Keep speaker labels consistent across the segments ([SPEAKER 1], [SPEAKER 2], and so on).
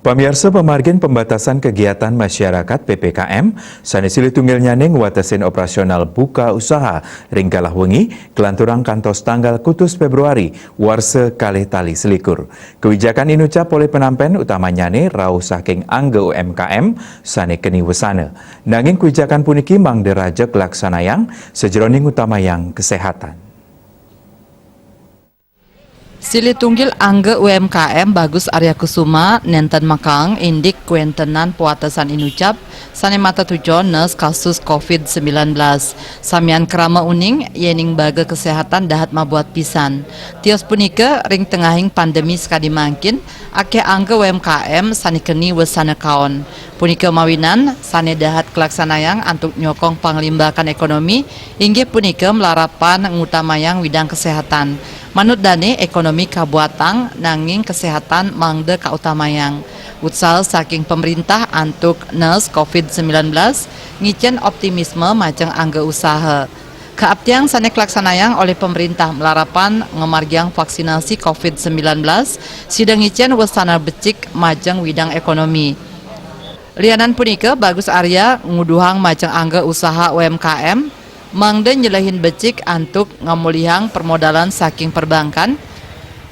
[SPEAKER 1] Pamirsa pemargin pembatasan kegiatan masyarakat PPKM, sanesili tunggil nyaning watasin operasional buka usaha ringgalah wengi kelanturang kantos tanggal kutus Februari warse kalih tali selikur. Kebijakan inucap oleh penampen utama nyane rauh saking angge UMKM sane keni wesana. Nanging kebijakan puniki mang derajek laksanayang sejeroning utama yang kesehatan.
[SPEAKER 2] Sili tunggil angge UMKM Bagus Arya Kusuma nenten makang indik kuentenan puatasan inucap sane mata tujon nes kasus COVID-19. Samian kerama uning yening baga kesehatan dahat mabuat pisan. Tios punike ring tengahing pandemi sekadi mangkin ake angge UMKM sane keni wesana kaon. Punike mawinan sane dahat kelaksanayang antuk nyokong panglimbakan ekonomi inggih punike melarapan ngutamayang widang kesehatan. Manut dane ekonomi kabuatang nanging kesehatan mangde kautamayang. Utsal saking pemerintah antuk nes COVID-19 ngicen optimisme majeng angge usaha. Keaptiang sanek laksanayang oleh pemerintah melarapan ngemargiang vaksinasi COVID-19 sidang ngicen wasana becik majeng widang ekonomi. Lianan punike Bagus Arya nguduhang majeng angge usaha UMKM mangde nyelahin becik antuk ngamulihang permodalan saking perbankan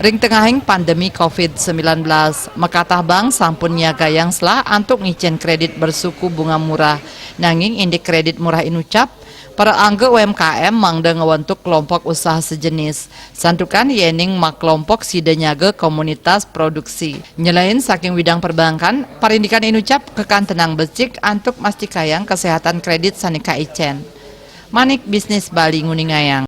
[SPEAKER 2] ring tengahing pandemi COVID-19 makatah bank sampun niagayang selah antuk ngicen kredit bersuku bunga murah nanging indik kredit murah inucap para angge UMKM mangde ngewentuk kelompok usaha sejenis santukan yening mak kelompok sida nyage komunitas produksi nyelain saking widang perbankan parindikan inucap kekan tenang becik antuk mastikayang kesehatan kredit sanika icen Manik Bisnis Bali Nguningayang.